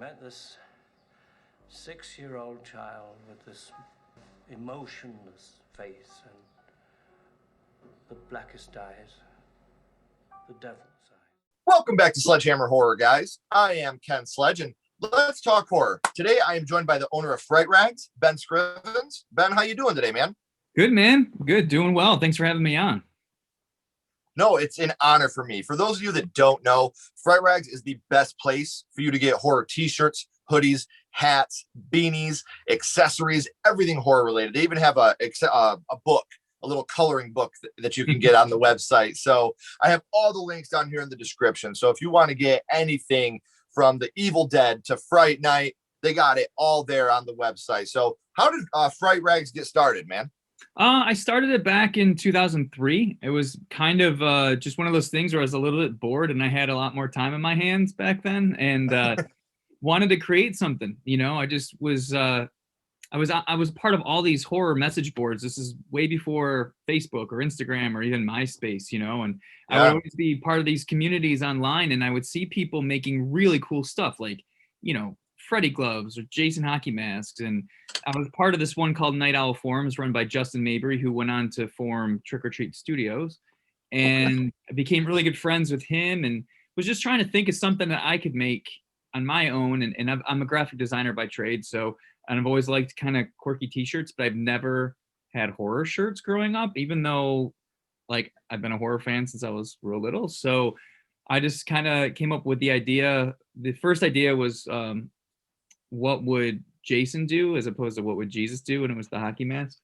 met this 6-year-old child with this emotionless face and the blackest eyes, the devil's eyes. Welcome back to SledgeHammer Horror, guys. I am Ken Sledge, and let's talk horror. Today, I am joined by the owner of Fright-Rags, Ben Scrivens. Ben, how you doing today, man? Good, man. Good. Doing well. Thanks for having me on. No, it's an honor for me. For those of you that don't know, Fright-Rags is the best place for you to get horror t-shirts, hoodies, hats, beanies, accessories, everything horror related. They even have a book, a little coloring book that you can get on the website. So I have all the links down here in the description. So if you want to get anything from the Evil Dead to Fright Night, they got it all there on the website. So how did Fright-Rags get started, man? I started it back in 2003. It was kind of just one of those things where I was a little bit bored and I had a lot more time in my hands back then and wanted to create something. You know, I just was I was part of all these horror message boards. This is way before Facebook or Instagram or even MySpace, you know, and I would always be part of these communities online and I would see people making really cool stuff like, you know, Freddy gloves or Jason hockey masks. And I was part of this one called Night Owl Forums run by Justin Mabry, who went on to form Trick or Treat Studios. And I became really good friends with him and was just trying to think of something that I could make on my own. And I'm a graphic designer by trade. So, and I've always liked kind of quirky t-shirts, but I've never had horror shirts growing up, even though like I've been a horror fan since I was real little. So I just kind of came up with the idea. The first idea was, what would Jason do as opposed to what would Jesus do? And it was the hockey mask.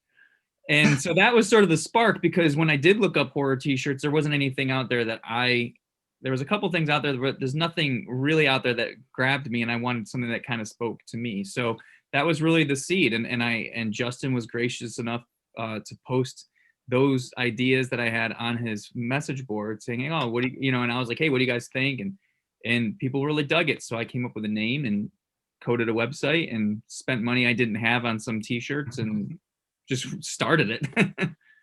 And so that was sort of the spark, because when I did look up horror t-shirts, there wasn't anything out there there was a couple things out there, but there's nothing really out there that grabbed me. And I wanted something that kind of spoke to me. So that was really the seed. And Justin was gracious enough to post those ideas that I had on his message board saying, oh, what do you know, and I was like, hey, what do you guys think? And people really dug it. So I came up with a name and coded a website and spent money I didn't have on some t-shirts and just started it.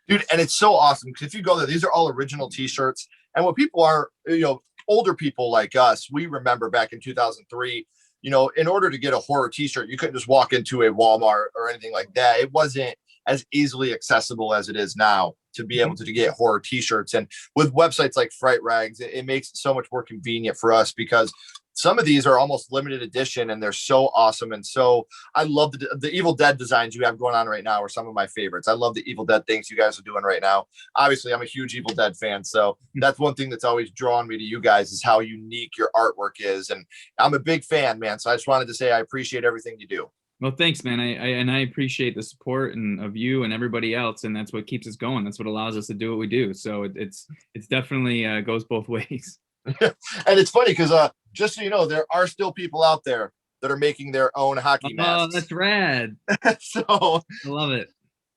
Dude, and it's so awesome because if you go there, these are all original t-shirts. And what people are, you know, older people like us, we remember back in 2003, you know, in order to get a horror t-shirt, you couldn't just walk into a Walmart or anything like that. It wasn't as easily accessible as it is now to be able to get horror t-shirts. And with websites like Fright-Rags, it makes it so much more convenient for us because some of these are almost limited edition and they're so awesome. And so I love the Evil Dead designs you have going on right now are some of my favorites. I love the Evil Dead things you guys are doing right now. Obviously, I'm a huge Evil Dead fan. So that's one thing that's always drawn me to you guys is how unique your artwork is. And I'm a big fan, man. So I just wanted to say I appreciate everything you do. Well, thanks, man. I appreciate the support and of you and everybody else, and that's what keeps us going. That's what allows us to do what we do. So it's definitely goes both ways. And it's funny because just so you know, there are still people out there that are making their own hockey masks. Oh, that's rad. So I love it.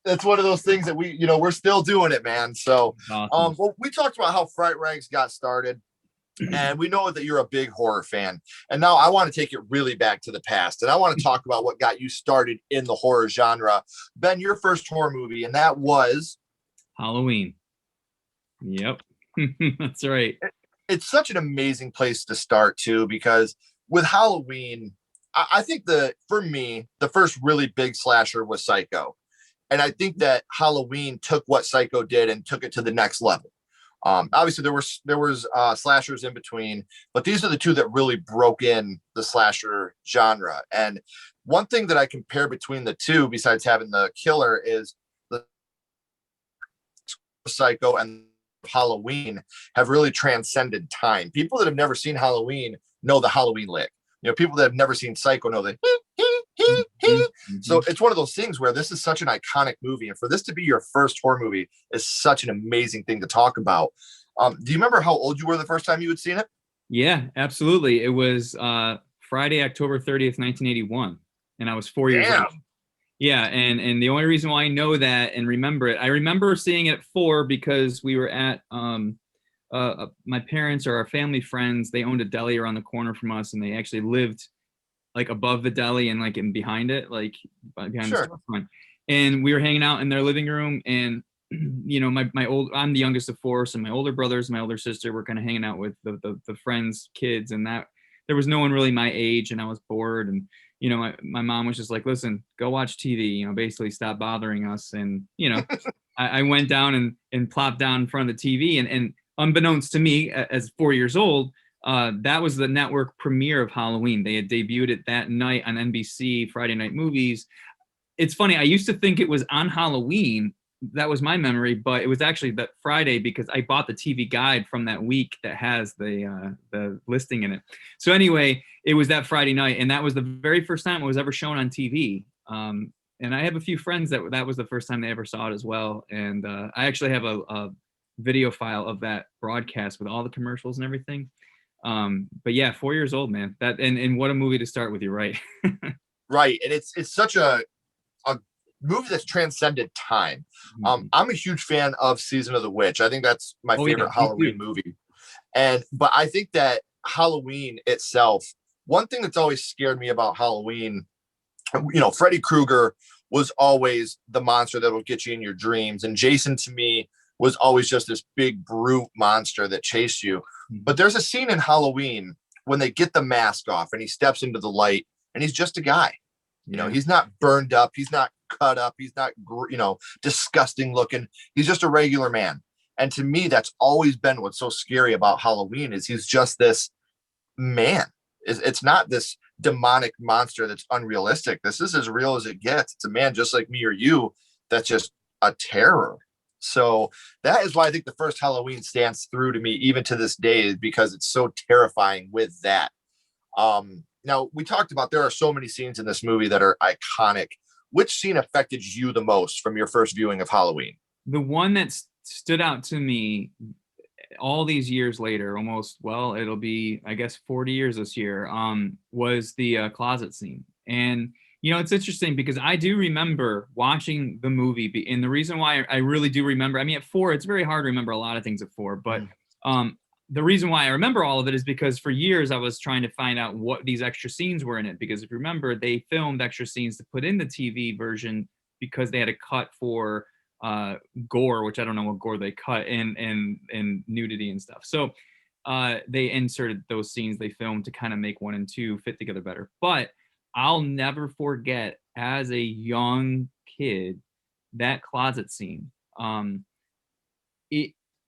That's one of those things that we're still doing it, man. So Awesome. well, we talked about how Fright-Rags got started. And we know that you're a big horror fan. And now I want to take it really back to the past. And I want to talk about what got you started in the horror genre. Ben, your first horror movie, and that was Halloween. Yep. That's right. It's such an amazing place to start too, because with Halloween, I think for me, the first really big slasher was Psycho. And I think that Halloween took what Psycho did and took it to the next level. Obviously there was slashers in between, but these are the two that really broke in the slasher genre. And one thing that I compare between the two, besides having the killer, is the Psycho and Halloween have really transcended time. People that have never seen Halloween know the Halloween lick. You know, people that have never seen Psycho know the So it's one of those things where this is such an iconic movie, and for this to be your first horror movie is such an amazing thing to talk about. Do you remember how old you were the first time you had seen it? Yeah, absolutely. It was Friday, October 30th, 1981, and I was 4 years old. Yeah, and the only reason why I know that and remember it, I remember seeing it at 4 because we were at my parents or our family friends. They owned a deli around the corner from us, and they actually lived like above the deli and like in behind it, like behind the storefront. And we were hanging out in their living room, and you know, I'm the youngest of 4, so my older brothers, my older sister were kind of hanging out with the friends' kids, and that there was no one really my age, and I was bored. And, you know, my mom was just like, listen, go watch TV, you know, basically stop bothering us. And, you know, I went down and plopped down in front of the TV, and unbeknownst to me, as 4 years old, that was the network premiere of Halloween. They had debuted it that night on NBC, Friday Night Movies. It's funny, I used to think it was on Halloween. That was my memory, but it was actually that Friday because I bought the TV guide from that week that has the listing in it. So anyway, it was that Friday night, and that was the very first time it was ever shown on TV. And I have a few friends that was the first time they ever saw it as well. And I actually have a video file of that broadcast with all the commercials and everything. But yeah, 4 years old, man. That and what a movie to start with. You're right. Right, and it's such a movie that's transcended time. I'm a huge fan of Season of the Witch. I think that's my favorite Halloween movie. But I think that Halloween itself, one thing that's always scared me about Halloween, you know, Freddy Krueger was always the monster that would get you in your dreams. And Jason, to me, was always just this big brute monster that chased you. But there's a scene in Halloween when they get the mask off and he steps into the light and he's just a guy. You know, he's not burned up. He's not cut up. He's not, you know, disgusting looking. He's just a regular man. And to me, that's always been what's so scary about Halloween is he's just this man. It's not this demonic monster that's unrealistic. This is as real as it gets. It's a man just like me or you that's just a terror. So that is why I think the first Halloween stands through to me even to this day, because it's so terrifying with that. Now, we talked about there are so many scenes in this movie that are iconic. Which scene affected you the most from your first viewing of Halloween? The one that stood out to me all these years later, almost, well, it'll be, I guess, 40 years this year, was the closet scene. And, you know, it's interesting because I do remember watching the movie. And the reason why I really do remember, I mean, at 4, it's very hard to remember a lot of things at 4. But the reason why I remember all of it is because for years I was trying to find out what these extra scenes were in it. Because if you remember, they filmed extra scenes to put in the TV version because they had a cut for gore, which I don't know what gore they cut, and nudity and stuff. So they inserted those scenes they filmed to kind of make 1 and 2 fit together better. But I'll never forget, as a young kid, that closet scene.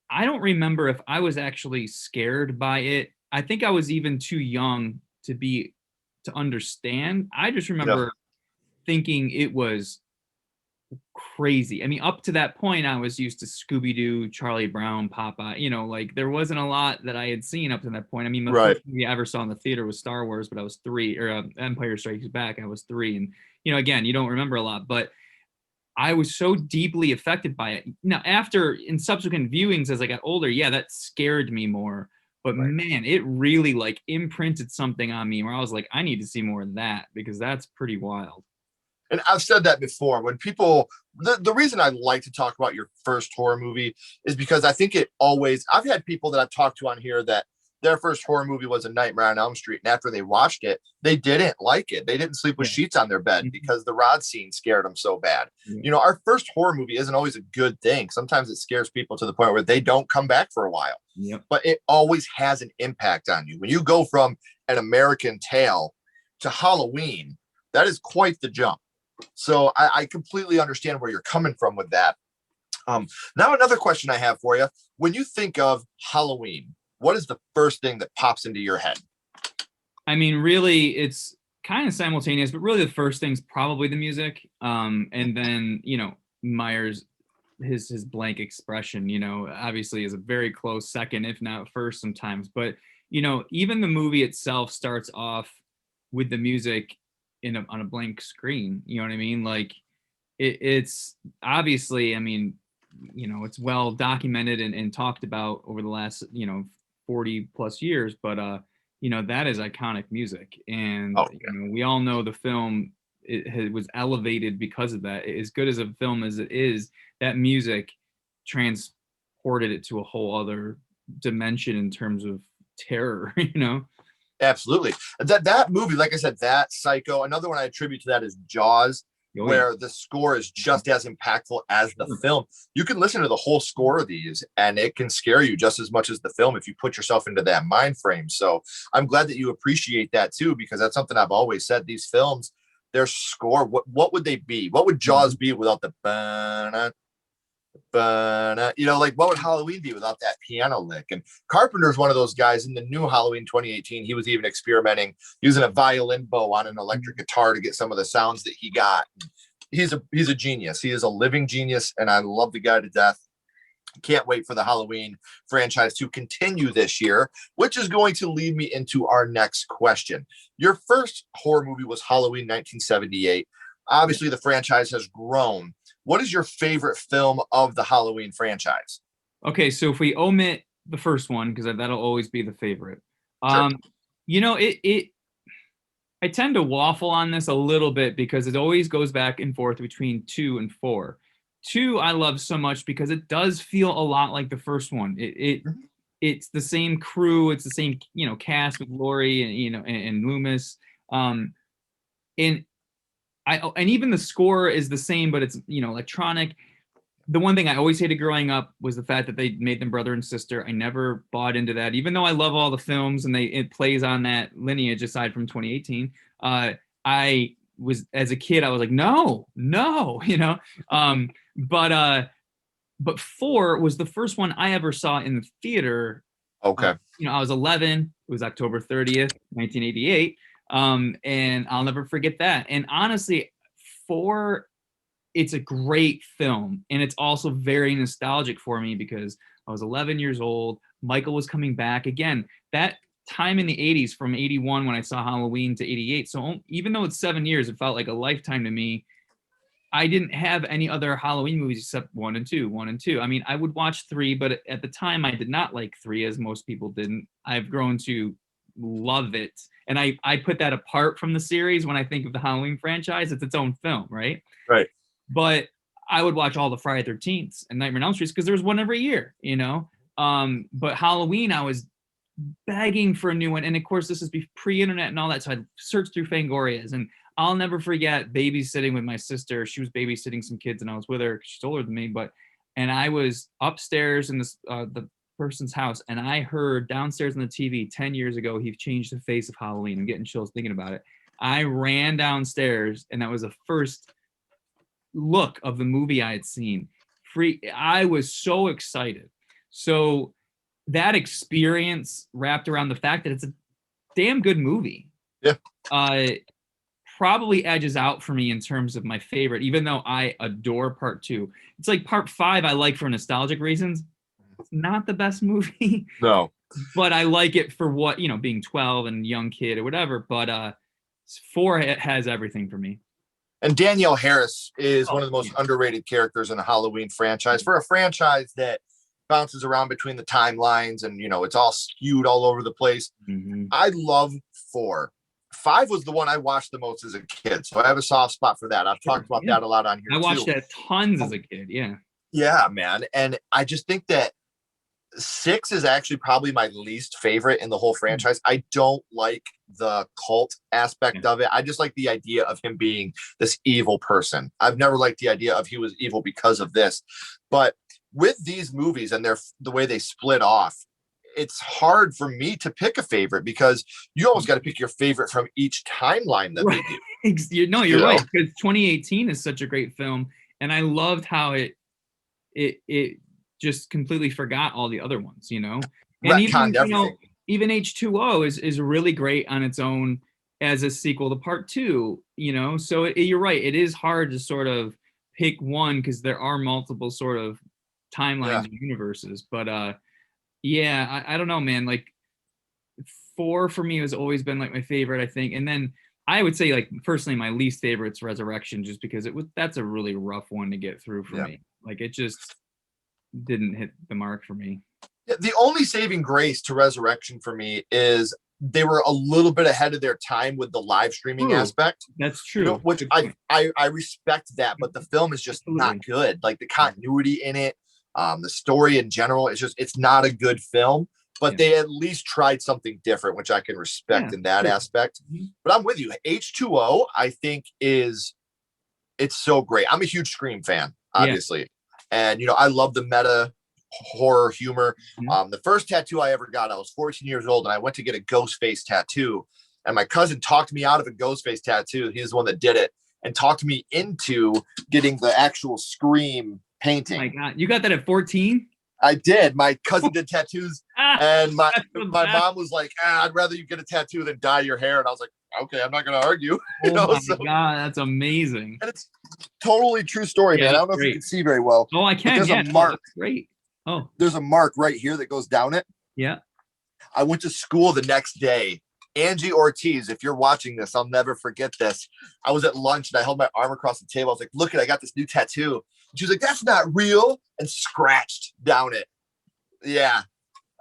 I don't remember if I was actually scared by it. I think I was even too young to understand. I just remember thinking it was crazy. I mean, up to that point, I was used to Scooby-Doo, Charlie Brown, Popeye. You know, like there wasn't a lot that I had seen up to that point. I mean, the first movie I ever saw in the theater was Star Wars, but I was 3, or Empire Strikes Back. I was 3, and you know, again, you don't remember a lot, but I was so deeply affected by it. Now, in subsequent viewings as I got older, yeah, that scared me more. But man, it really like imprinted something on me where I was like, I need to see more of that because that's pretty wild. And I've said that before. When people, the reason I like to talk about your first horror movie is because I think I've had people that I've talked to on here that their first horror movie was A Nightmare on Elm Street. And after they watched it, they didn't like it. They didn't sleep with sheets on their bed because the rod scene scared them so bad. You know, our first horror movie isn't always a good thing. Sometimes it scares people to the point where they don't come back for a while. But it always has an impact on you. When you go from An American Tale to Halloween, that is quite the jump. So I completely understand where you're coming from with that. Now, another question I have for you. When you think of Halloween, what is the first thing that pops into your head? I mean, really, it's kind of simultaneous, but really the first thing's probably the music. And then, you know, Myers, his blank expression, you know, obviously is a very close second, if not first sometimes. But, you know, even the movie itself starts off with the music on a blank screen. You know what I mean? Like it's obviously, I mean, you know, it's well documented and talked about over the last, you know, 40 plus years, but you know, that is iconic music. And you know, we all know the film was elevated because of that. As good as a film as it is, that music transported it to a whole other dimension in terms of terror, you know. Absolutely. That movie, like I said, that Psycho, another one I attribute to that is Jaws. Oh, yeah. where the score is just as impactful as the film. You can listen to the whole score of these and it can scare you just as much as the film if you put yourself into that mind frame. So I'm glad that you appreciate that too, because that's something I've always said. These films, their score, what would they be? What would Jaws be without the like what would Halloween be without that piano lick? And Carpenter's one of those guys. In the new Halloween 2018, he was even experimenting using a violin bow on an electric guitar to get some of the sounds that he got. He's a genius. He is a living genius, and I love the guy to death. Can't wait for the Halloween franchise to continue this year, which is going to lead me into our next question. Your first horror movie was Halloween 1978. Obviously, the franchise has grown. What is your favorite film of the Halloween franchise? Okay, so if we omit the first one, because that'll always be the favorite. Sure. I tend to waffle on this a little bit because it always goes back and forth between 2 and 4. 2 I love so much because it does feel a lot like the first one. It's the same crew, it's the same cast with Laurie and Loomis, and even the score is the same, but it's electronic. The one thing I always hated growing up was the fact that they made them brother and sister. I never bought into that, even though I love all the films and it plays on that lineage aside from 2018. I was, as a kid, I was like, no, but 4 was the first one I ever saw in the theater. Okay. I was 11. It was October 30th, 1988. And I'll never forget that. And honestly, 4, it's a great film, and it's also very nostalgic for me because I was 11 years old. Michael was coming back again. That time in the 80s, from 81 when I saw Halloween to 88. So even though it's 7 years, it felt like a lifetime to me. I didn't have any other Halloween movies except 1 and 2. I mean, I would watch 3, but at the time I did not like 3, as most people didn't. I've grown to love it. And I put that apart from the series. When I think of the Halloween franchise, it's its own film, right? Right. But I would watch all the Friday 13th and Nightmare on Elm Street because there was one every year, But Halloween, I was begging for a new one. And of course, this is pre-internet and all that. So I searched through Fangorias, and I'll never forget babysitting with my sister. She was babysitting some kids and I was with her. She's older than me, and I was upstairs in this, the person's house, and I heard downstairs on the TV 10 years ago, he changed the face of Halloween. I'm getting chills thinking about it. I ran downstairs, and that was the first look of the movie I had seen. I was so excited. So that experience wrapped around the fact that it's a damn good movie. Yeah. Probably edges out for me in terms of my favorite, even though I adore part 2. It's like part 5 I like for nostalgic reasons. It's not the best movie. No. But I like it for what, being 12 and young kid or whatever. But 4 has everything for me. And Danielle Harris is one of the most underrated characters in the Halloween franchise, for a franchise that bounces around between the timelines and, it's all skewed all over the place. Mm-hmm. I love 4. 5 was the one I watched the most as a kid, so I have a soft spot for that. I've talked about that a lot on here. I watched that tons as a kid. Yeah, man. And I just think that 6 is actually probably my least favorite in the whole franchise. I don't like the cult aspect of it. I just like the idea of him being this evil person. I've never liked the idea of he was evil because of this. But with these movies and the way they split off, it's hard for me to pick a favorite because you almost got to pick your favorite from each timeline that they do. You're right. Because 2018 is such a great film, and I loved how it just completely forgot all the other ones, And even H2O is really great on its own as a sequel to part 2, So you're right. It is hard to sort of pick one because there are multiple sort of timelines and universes. But I don't know, man. Like 4 for me has always been like my favorite, I think. And then I would say, like, personally, my least favorite's Resurrection, just because that's a really rough one to get through for me. Like, it just didn't hit the mark for me. The only saving grace to Resurrection for me is they were a little bit ahead of their time with the live streaming aspect. That's true. Which I respect that, but the film is just not good. Like, the continuity in it, the story in general, it's not a good film. But they at least tried something different, which I can respect in that aspect. But I'm with you. H2O, I think, is It's so great. I'm a huge Scream fan, Yeah. obviously. And, I love the meta horror humor. Mhm. The first tattoo I ever got, I was 14 years old and I went to get a ghost face tattoo. And my cousin talked me out of a ghost face tattoo. He's the one that did it and talked me into getting the actual Scream painting. Oh my God. You got that at 14? I did. My cousin did tattoos, and my Best. mom was like, "I'd rather you get a tattoo than dye your hair." And I was like, "Okay, I'm not going to argue." Oh my God, that's amazing. And it's totally true story, man. I don't know if you can see very well. Oh, I can. There's Yeah, a mark. that's great. Oh, there's a mark right here that goes down it. Yeah. I went to school the next day. Angie Ortiz, if you're watching this, I'll never forget this. I was at lunch and I held my arm across the table. I was like, "Look, I got this new tattoo." And she was like, "That's not real," and scratched down it. Yeah,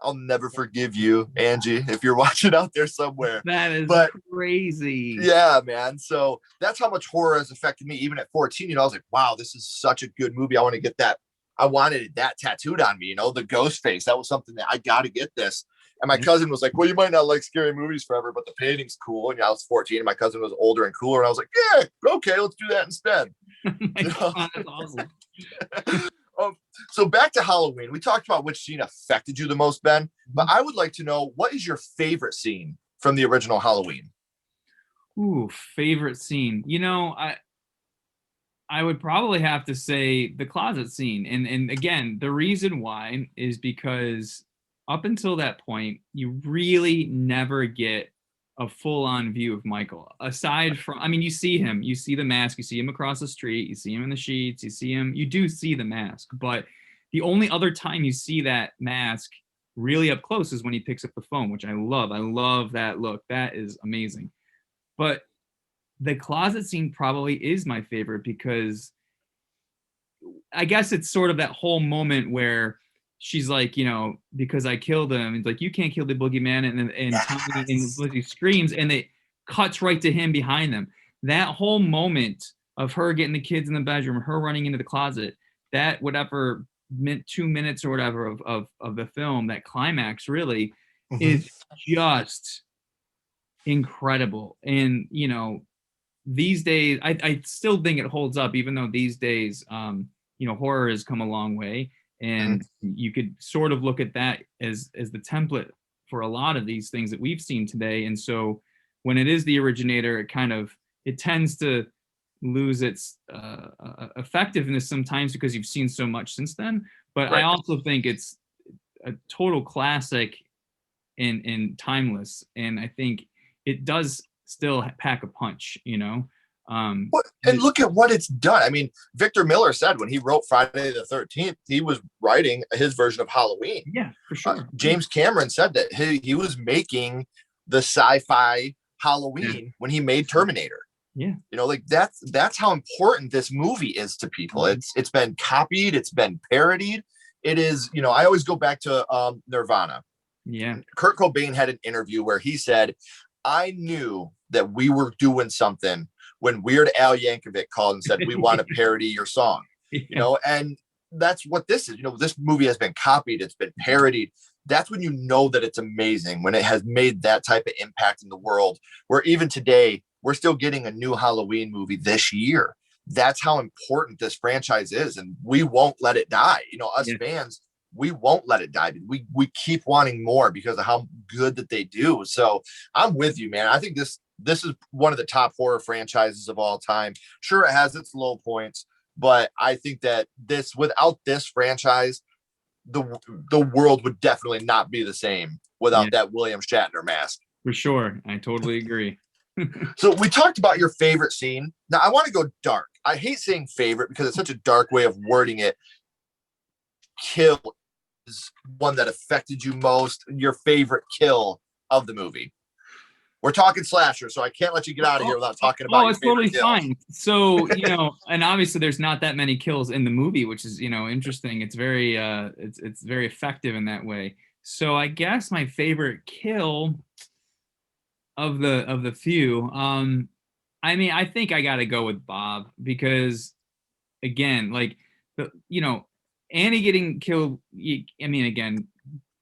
I'll never forgive you, Angie, if you're watching out there somewhere. That is crazy. Yeah, man. So that's how much horror has affected me. Even at 14, I was like, wow, this is such a good movie. I want to get that. I wanted that tattooed on me, the ghost face. That was something that I got to get this. And my cousin was like, "Well, you might not like scary movies forever, but the painting's cool." And I was 14 and my cousin was older and cooler. And I was like, "Yeah, okay, let's do that instead." God, that's awesome. So back to Halloween. We talked about which scene affected you the most, Ben, but I would like to know, what is your favorite scene from the original Halloween? Ooh, favorite scene. I would probably have to say the closet scene. And again, the reason why is because up until that point, you really never get a full-on view of Michael. Aside from, you see him, you see the mask, you see him across the street, you see him in the sheets, you do see the mask. But the only other time you see that mask really up close is when he picks up the phone, which I love. I love that look. That is amazing. But the closet scene probably is my favorite because I guess it's sort of that whole moment where she's like, because I killed him. It's like, you can't kill the boogeyman. And Tommy and Lizzie screams and it cuts right to him behind them. That whole moment of her getting the kids in the bedroom, her running into the closet, that whatever 2 minutes or whatever of the film, that climax really is just incredible. And, these days, I still think it holds up, even though these days, horror has come a long way. And you could sort of look at that as the template for a lot of these things that we've seen today. And so when it is the originator, it tends to lose its effectiveness sometimes because you've seen so much since then. But right. I also think it's a total classic and timeless. And I think it does still pack a punch, and look at what it's done. Victor Miller said when he wrote Friday the 13th, he was writing his version of Halloween. Yeah, for sure. James Cameron said that he was making the sci-fi Halloween when he made Terminator. Yeah. That's how important this movie is to people. It's been copied, it's been parodied. It is, I always go back to Nirvana. Yeah. Kurt Cobain had an interview where he said, "I knew that we were doing something when Weird Al Yankovic called and said, we want to parody your song." And that's what this is. This movie has been copied. It's been parodied. That's when you know that it's amazing, when it has made that type of impact in the world, where even today, we're still getting a new Halloween movie this year. That's how important this franchise is. And we won't let it die. Us fans, we won't let it die. We keep wanting more because of how good that they do. So I'm with you, man. I think this is one of the top horror franchises of all time. Sure, it has its low points, but I think that without this franchise, the world would definitely not be the same without that William Shatner mask. For sure. I totally agree. So we talked about your favorite scene. Now I want to go dark. I hate saying favorite because it's such a dark way of wording it. Kill is one that affected you most, your favorite kill of the movie. We're talking slasher, so I can't let you get out of here without talking about it's totally fine. So, and obviously there's not that many kills in the movie, which is, interesting. It's very it's very effective in that way. So I guess my favorite kill of the few, I think I got to go with Bob because, again, Annie getting killed. Again,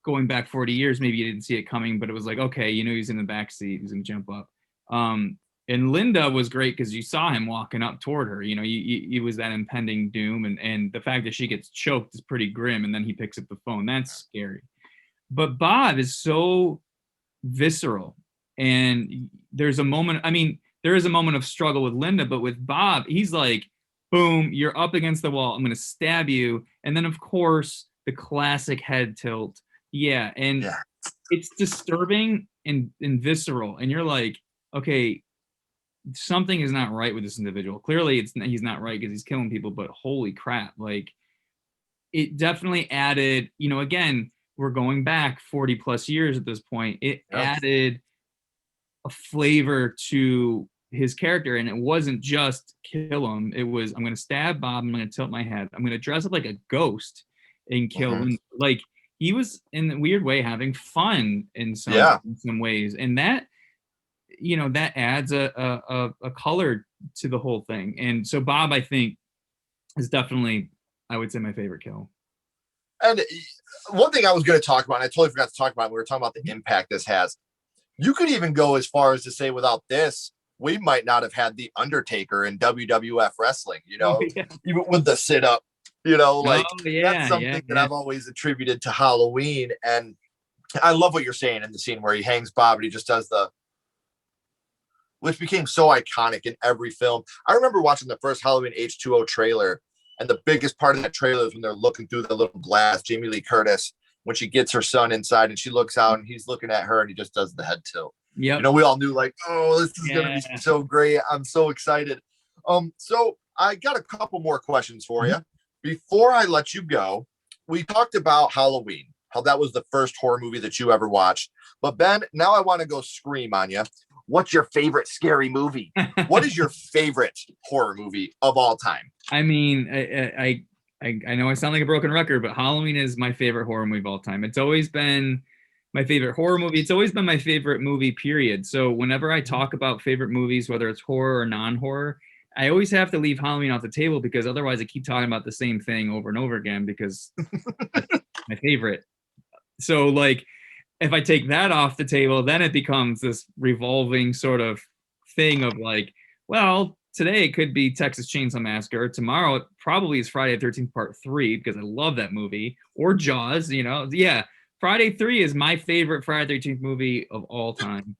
going back 40 years, maybe you didn't see it coming, but it was like, okay, he's in the back seat, he's gonna jump up. And Linda was great because you saw him walking up toward her. You know, it was that impending doom, and the fact that she gets choked is pretty grim. And then he picks up the phone. That's scary. But Bob is so visceral, and there's a moment. I mean, there is a moment of struggle with Linda, but with Bob, he's like, "Boom, you're up against the wall. I'm going to stab you." And then, of course, the classic head tilt. Yeah, and it's disturbing and visceral, and you're like, okay, something is not right with this individual. Clearly he's not right because he's killing people, but holy crap, like it definitely added, you know, again, we're going back 40 plus years at this point. It added a flavor to his character, and it wasn't just kill him. It was, I'm going to stab Bob, I'm going to tilt my head, I'm going to dress up like a ghost and kill him. Like he was in a weird way having fun in some ways, and that, you know, that adds a color to the whole thing. And so Bob, I think, is definitely, I would say, my favorite kill. And one thing I was going to talk about, and I totally forgot to talk about, we were talking about the impact this has. You could even go as far as to say, without this, we might not have had the Undertaker in WWF wrestling, you know, even with the sit up, you know, like that's something that I've always attributed to Halloween. And I love what you're saying in the scene where he hangs Bob and he just does which became so iconic in every film. I remember watching the first Halloween H2O trailer, and the biggest part of that trailer is when they're looking through the little glass, Jamie Lee Curtis, when she gets her son inside and she looks out and he's looking at her and he just does the head tilt. Yeah. You know, we all knew like, oh, this is going to be so great. I'm so excited. So I got a couple more questions for you. Before I let you go, we talked about Halloween, how that was the first horror movie that you ever watched. But Ben, now I want to go scream on you. What's your favorite scary movie? What is your favorite horror movie of all time? I mean, I know I sound like a broken record, but Halloween is my favorite horror movie of all time. It's always been my favorite horror movie. It's always been my favorite movie, period. So whenever I talk about favorite movies, whether it's horror or non-horror, I always have to leave Halloween off the table, because otherwise I keep talking about the same thing over and over again, because that's my favorite. So like, if I take that off the table, then it becomes this revolving sort of thing of like, well, today it could be Texas Chainsaw Massacre. Tomorrow it probably is Friday the 13th Part 3, because I love that movie. Or Jaws, you know. Yeah, Friday 3 is my favorite Friday the 13th movie of all time.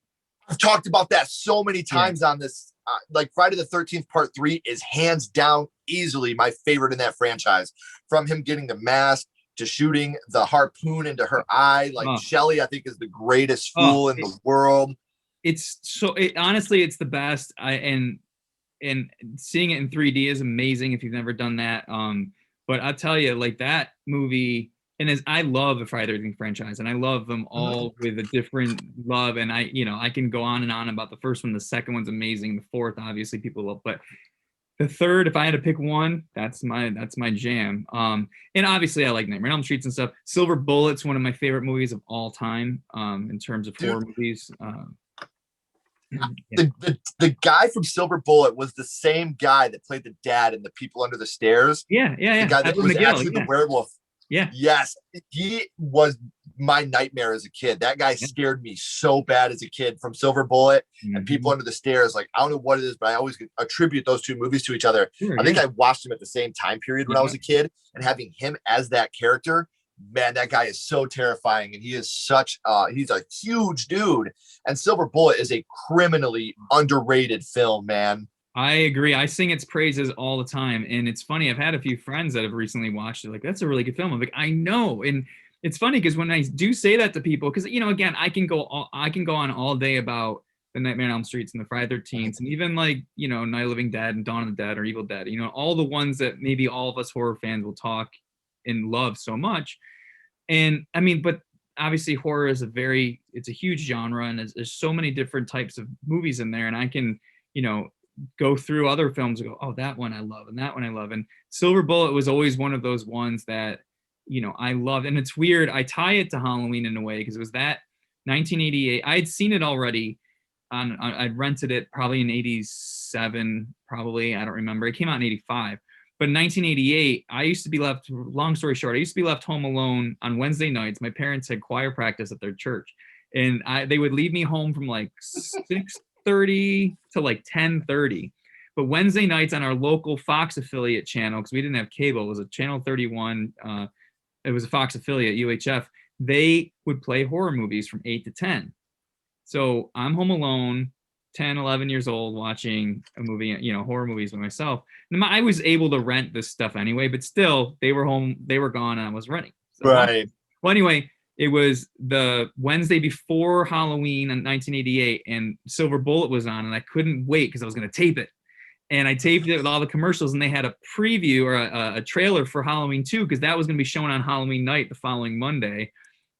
I've talked about that so many times on this. Like Friday the 13th Part 3 is hands down easily my favorite in that franchise. From him getting the mask to shooting the harpoon into her eye. Like Shelley, I think, is the greatest fool in the world. It's so, honestly, it's the best. And seeing it in 3D is amazing if you've never done that. But I'll tell you, like, that movie, and I love the Friday the 13th franchise, and I love them all with a different love. And I can go on and on about the first one. The second one's amazing. The fourth, obviously, people love, but the third, if I had to pick one, that's my jam. And obviously I like Nightmare on Elm Street and stuff. Silver Bullet's one of my favorite movies of all time, in terms of horror movies. The guy from Silver Bullet was the same guy that played the dad in The People Under the Stairs. Yeah. The guy that was actually the werewolf. Yeah. Yes. He was my nightmare as a kid. That guy scared me so bad as a kid, from Silver Bullet and People Under the Stairs. Like, I don't know what it is, but I always attribute those two movies to each other. Sure, I think I watched them at the same time period when I was a kid, and having him as that character, man, that guy is so terrifying. And he is he's a huge dude. And Silver Bullet is a criminally underrated film, man. I agree. I sing its praises all the time. And it's funny, I've had a few friends that have recently watched it. Like, that's a really good film. I'm like, I know. And it's funny because when I do say that to people, because, you know, again, I can go on all day about the Nightmare on Elm Streets and the Friday the 13th, and even, like, you know, Night of the Living Dead and Dawn of the Dead or Evil Dead, you know, all the ones that maybe all of us horror fans will talk and love so much. And I mean, but obviously horror is it's a huge genre, and there's so many different types of movies in there. And I can, you know, go through other films and go, oh, that one I love, and that one I love. And Silver Bullet was always one of those ones that, you know, I loved. And it's weird, I tie it to Halloween in a way, because it was that 1988. I had seen it already I'd rented it probably in 87, probably, I don't remember. It came out in 85. But in 1988, I used to be left, long story short, I used to be left home alone on Wednesday nights. My parents had choir practice at their church, and they would leave me home from like 6 8:30 to like 10:30. But Wednesday nights on our local Fox affiliate channel, because we didn't have cable, it was a channel 31. It was a Fox affiliate, UHF. They would play horror movies from 8 to 10. So I'm home alone, 10, 11 years old, watching a movie, horror movies with myself. And I was able to rent this stuff anyway, but still, they were home, they were gone, and I was renting. So, Right. well, anyway, it was the Wednesday before Halloween in 1988, and Silver Bullet was on, and I couldn't wait because I was going to tape it. And I taped it with all the commercials, and they had a preview or a trailer for Halloween 2, because that was going to be shown on Halloween night the following Monday.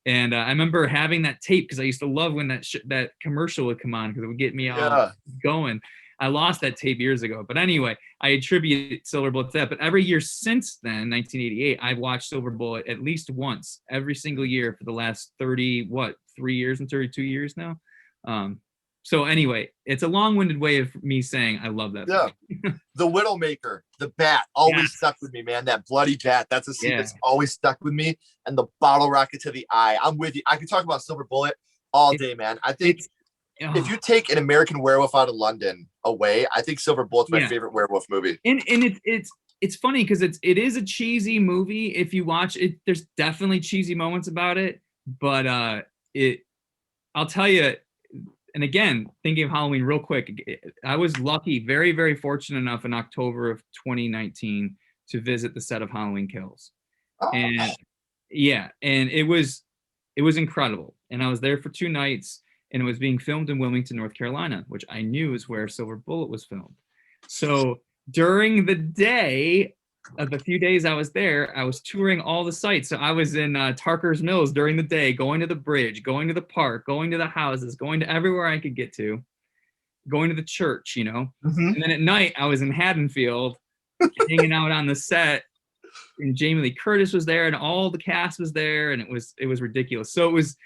And I remember having that tape because I used to love when that commercial would come on, because it would get me all going. I lost that tape years ago. But anyway, I attribute Silver Bullet to that. But every year since then, 1988, I've watched Silver Bullet at least once every single year for the last 3 years and 32 years now. So anyway, it's a long-winded way of me saying I love that. Yeah. The Widowmaker, the bat always stuck with me, man. That bloody bat. That's a scene that's always stuck with me. And the bottle rocket to the eye. I'm with you. I could talk about Silver Bullet all day, man. I think if you take An American Werewolf Out of London away, I think Silver Bullet's my favorite werewolf movie. And it's funny because it is a cheesy movie. If you watch it, there's definitely cheesy moments about it. But I'll tell you. And again, thinking of Halloween real quick, I was lucky, very, very fortunate enough in October of 2019 to visit the set of Halloween Kills. And it was incredible. And I was there for 2 nights, and it was being filmed in Wilmington, North Carolina, which I knew is where Silver Bullet was filmed. So during the day of the few days I was there, I was touring all the sites. So I was in Tarker's Mills during the day, going to the bridge, going to the park, going to the houses, going to everywhere I could get to, going to the church, And then at night, I was in Haddonfield, hanging out on the set, and Jamie Lee Curtis was there, and all the cast was there, and it was ridiculous. So it was,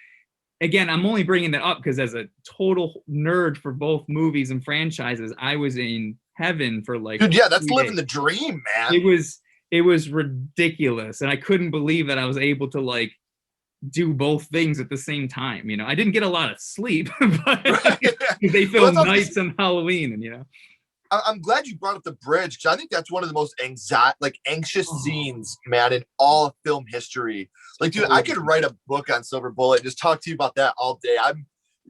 again, I'm only bringing that up because as a total nerd for both movies and franchises, I was in heaven for like, dude, yeah, that's living the dream, man. It was ridiculous, and I couldn't believe that I was able to like do both things at the same time. I didn't get a lot of sleep, but they filmed nights on Halloween, and I'm glad you brought up the bridge, because I think that's one of the most anxious scenes, man, in all of film history. Like, dude, I could write a book on Silver Bullet and just talk to you about that all day.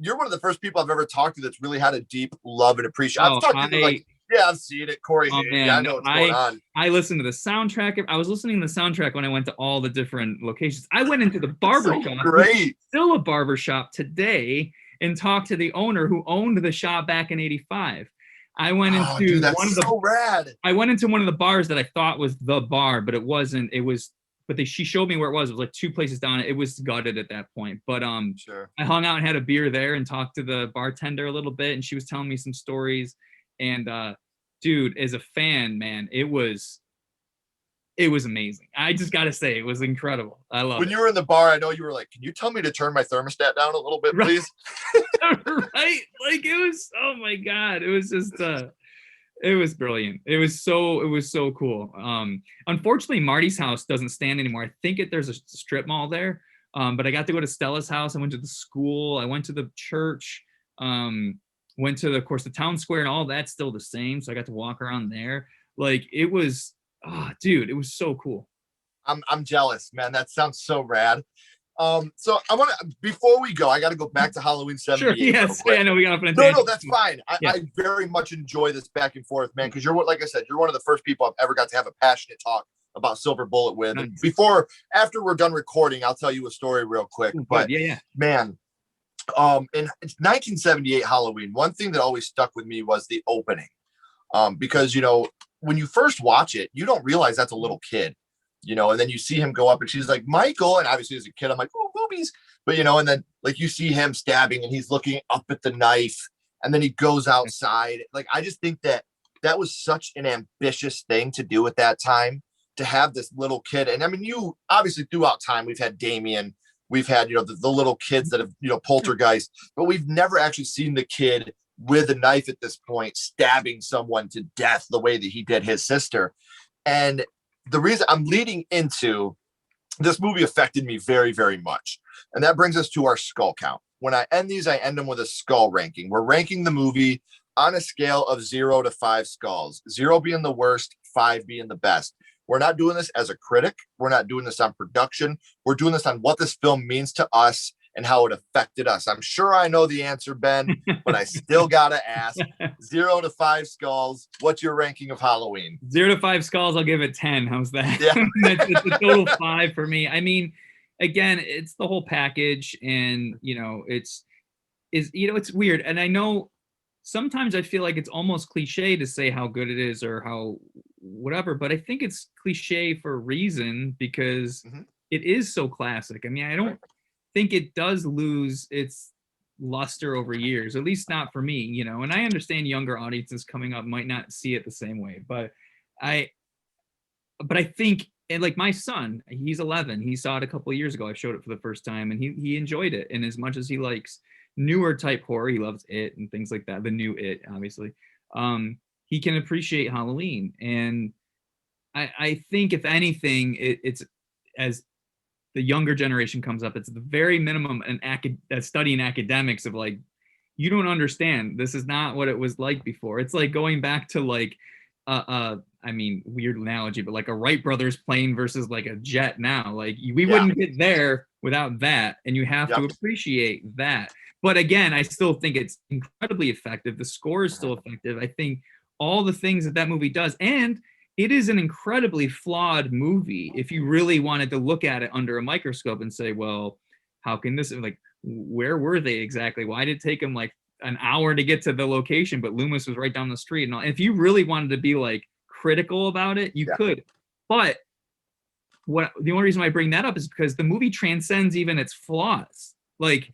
You're one of the first people I've ever talked to that's really had a deep love and appreciation. I've talked to you like, yeah, I've seen it, Corey. I know what's going on. I listened to the soundtrack. I was listening to the soundtrack when I went to all the different locations. I went into the barber shop. Great. Still a barber shop today, and talked to the owner who owned the shop back in '85. I went into rad. I went into one of the bars that I thought was the bar, but it wasn't. It was, but she showed me where it was. It was like 2 places down. It was gutted at that point. But sure. I hung out and had a beer there and talked to the bartender a little bit, and she was telling me some stories. And dude, as a fan, man, it was amazing. I just gotta say, it was incredible. I love it. When you were in the bar, I know you were like, "Can you tell me to turn my thermostat down a little bit, please?" Right? Like, it was, oh my God, it was just it was brilliant. It was so cool. Unfortunately, Marty's house doesn't stand anymore. I think there's a strip mall there. But I got to go to Stella's house. I went to the school. I went to the church. Went to, of course, the town square, and all that's still the same. So I got to walk around there. Like, it was, dude, it was so cool. I'm jealous, man. That sounds so rad. So I want to, before we go, I got to go back to Halloween 78. Sure, yes. Yeah, I know we got off on a No, that's fine. I very much enjoy this back and forth, man, because like I said, you're one of the first people I've ever got to have a passionate talk about Silver Bullet with. Nice. And after we're done recording, I'll tell you a story real quick. But man, in 1978 Halloween, one thing that always stuck with me was the opening. Because, when you first watch it, you don't realize that's a little kid, and then you see him go up and she's like, Michael. And obviously as a kid, I'm like, oh, boobies. But, and then like you see him stabbing and he's looking up at the knife and then he goes outside. Like, I just think that was such an ambitious thing to do at that time, to have this little kid. And I mean, you obviously throughout time, we've had Damien, we've had, the little kids that have, poltergeist, but we've never actually seen the kid with a knife at this point, stabbing someone to death the way that he did his sister. And the reason I'm leading into this movie affected me very, very much. And that brings us to our skull count. when I end these, I end them with a skull ranking. We're ranking the movie on a scale of 0 to 5 skulls, 0 being the worst, 5 being the best. We're not doing this as a critic. We're not doing this on production. We're doing this on what this film means to us and how it affected us. I'm sure I know the answer, Ben, but I still got to ask. 0 to 5 skulls. What's your ranking of Halloween? 0 to 5 skulls, I'll give it 10. How's that? Yeah. It's a total 5 for me. I mean, again, it's the whole package, and it's weird. And I know sometimes I feel like it's almost cliche to say how good it is or how whatever, but I think it's cliche for a reason, because it is so classic. I mean, I don't think it does lose its luster over years, at least not for me, and I understand younger audiences coming up might not see it the same way, but I think, and like my son, he's 11, he saw it a couple of years ago. I showed it for the first time, and he enjoyed it. And as much as he likes newer type horror, he loves It and things like that, the new It, obviously, he can appreciate Halloween. And I think if anything, it's as the younger generation comes up, it's the very minimum a study in academics of like, you don't understand, this is not what it was like before. It's like going back to like I mean, weird analogy, but like a Wright brothers plane versus like a jet now. Like we wouldn't get there without that, and you have to appreciate that. But again, I still think it's incredibly effective. The score is still effective. I think all the things that movie does, and it is an incredibly flawed movie if you really wanted to look at it under a microscope and say, well, how can this, like, where were they exactly? Why did it take them like an hour to get to the location, but Loomis was right down the street? And all. If you really wanted to be like critical about it, you could. But the only reason why I bring that up is because the movie transcends even its flaws. Like,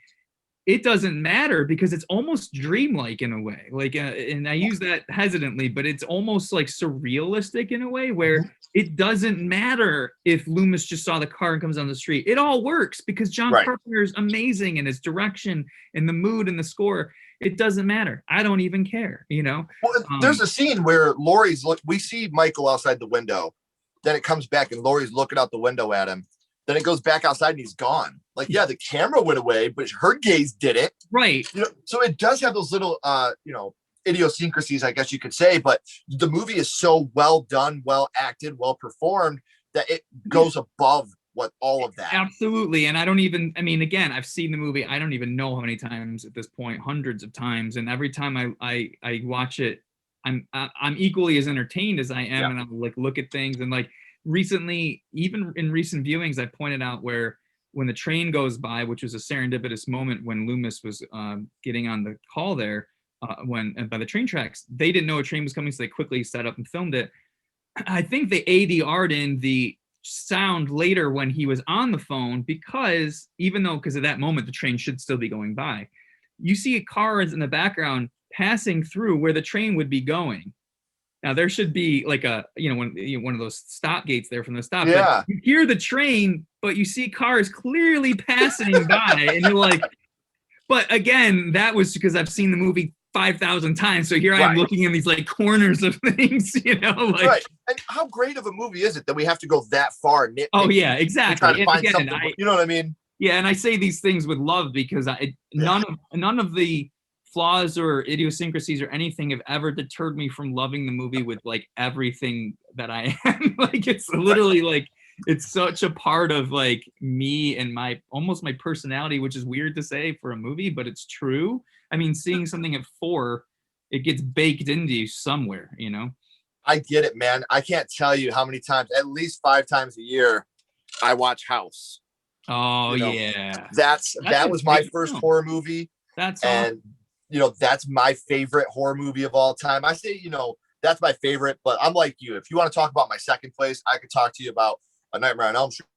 it doesn't matter because it's almost dreamlike in a way. Like, and I use that hesitantly, but it's almost like surrealistic in a way where it doesn't matter if Loomis just saw the car and comes down the street. It all works because John Carpenter is amazing in his direction and the mood and the score. It doesn't matter. I don't even care, Well, there's a scene where we see Michael outside the window. Then it comes back and Laurie's looking out the window at him. Then it goes back outside and he's gone. Like, yeah, the camera went away, but her gaze did it. Right. So it does have those little, idiosyncrasies, I guess you could say, but the movie is so well done, well acted, well performed that it goes above what all of that. Absolutely. And again, I've seen the movie, I don't even know how many times at this point, hundreds of times. And every time I watch it, I'm equally as entertained as I am. And I like look at things, and like recently, even in recent viewings, I pointed out where when the train goes by, which was a serendipitous moment when Loomis was getting on the call there, by the train tracks, they didn't know a train was coming, so they quickly set up and filmed it. I think they ADR'd in the sound later when he was on the phone, because because of that moment, the train should still be going by. You see cars in the background passing through where the train would be going. Now there should be like one of those stop gates there from the stop. Yeah. But you hear the train, but you see cars clearly passing by, and you're like, but again, that was because I've seen the movie 5,000 times. So here I am looking in these like corners of things, Right. And how great of a movie is it that we have to go that far? Oh yeah, exactly. Trying to find something, you know what I mean? Yeah, and I say these things with love because none of the flaws or idiosyncrasies or anything have ever deterred me from loving the movie with like everything that I am. Like, it's literally like, it's such a part of like me and almost my personality, which is weird to say for a movie, but it's true. I mean, seeing something at 4, it gets baked into you somewhere, I get it, man. I can't tell you how many times, at least 5 times a year, I watch House. Oh yeah. That was my first horror movie. That's awesome. And that's my favorite horror movie of all time. I say, that's my favorite, but I'm like you. If you want to talk about my second place, I could talk to you about A Nightmare on Elm Street,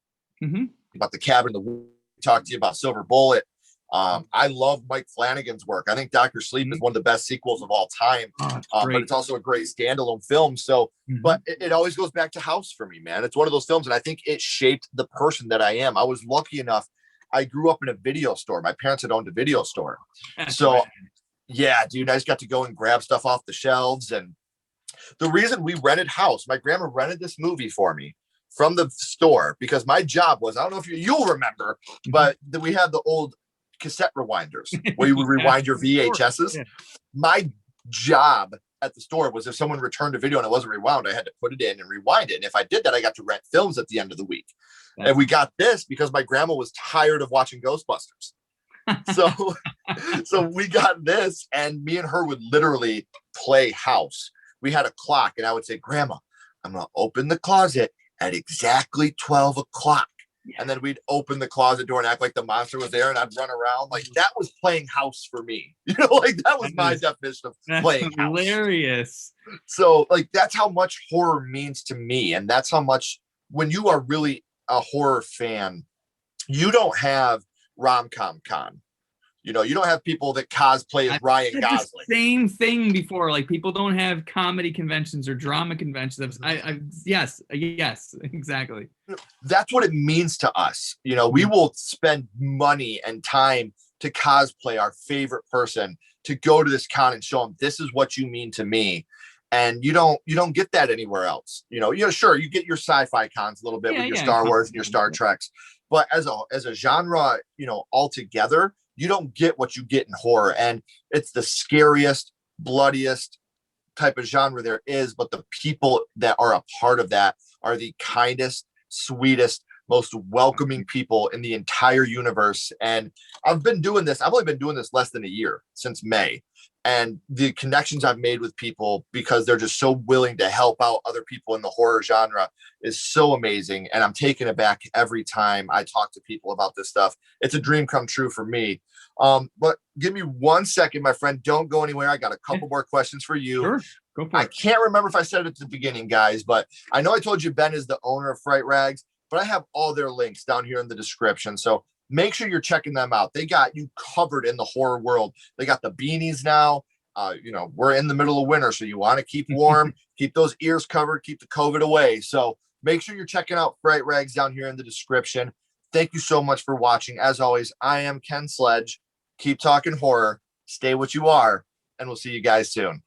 about The Cabin in the Woods, talk to you about Silver Bullet. I love Mike Flanagan's work. I think Dr. Sleep is one of the best sequels of all time, but it's also a great standalone film. So, but it always goes back to House for me, man. It's one of those films, and I think it shaped the person that I am. I was lucky enough. I grew up in a video store. My parents had owned a video store. Yeah, dude, I just got to go and grab stuff off the shelves. And the reason we rented House, my grandma rented this movie for me from the store because my job was, I don't know if you'll remember, but we had the old cassette rewinders where you would rewind your VHSs. Yeah. My job at the store was if someone returned a video and it wasn't rewound, I had to put it in and rewind it. And if I did that, I got to rent films at the end of the week. That's and we got this because my grandma was tired of watching Ghostbusters. So we got this, and me and her would literally play house. We had a clock, and I would say, Grandma, I'm going to open the closet at exactly 12 o'clock. Yeah. And then we'd open the closet door and act like the monster was there, and I'd run around. Like, that was playing house for me. Like that was my definition of playing house. Hilarious. So like, that's how much horror means to me. And that's how much, when you are really a horror fan, you don't have rom-com con. You don't have people that cosplay as Ryan Gosling. The same thing before. Like, people don't have comedy conventions or drama conventions. Yes, exactly. That's what it means to us. We will spend money and time to cosplay our favorite person, to go to this con and show them, this is what you mean to me. And you don't get that anywhere else. Sure, you get your sci-fi cons a little bit with your Star Wars and your Star Treks, but as a genre, altogether, you don't get what you get in horror. And it's the scariest, bloodiest type of genre there is. But the people that are a part of that are the kindest, sweetest, most welcoming people in the entire universe. And I've only been doing this less than a year, since May. And the connections I've made with people, because they're just so willing to help out other people in the horror genre, is so amazing. And I'm taken aback every time I talk to people about this stuff. It's a dream come true for me. But give me 1 second, my friend. Don't go anywhere. I got a couple more questions for you. Sure. Go for it. I can't remember if I said it at the beginning, guys, but I know I told you Ben is the owner of Fright-Rags, but I have all their links down here in the description. So make sure you're checking them out. They got you covered in the horror world. They got the beanies now. We're in the middle of winter, so you want to keep warm, keep those ears covered, keep the COVID away. So make sure you're checking out Fright-Rags down here in the description. Thank you so much for watching. As always, I am Ken Sledge. Keep talking horror, stay what you are, and we'll see you guys soon.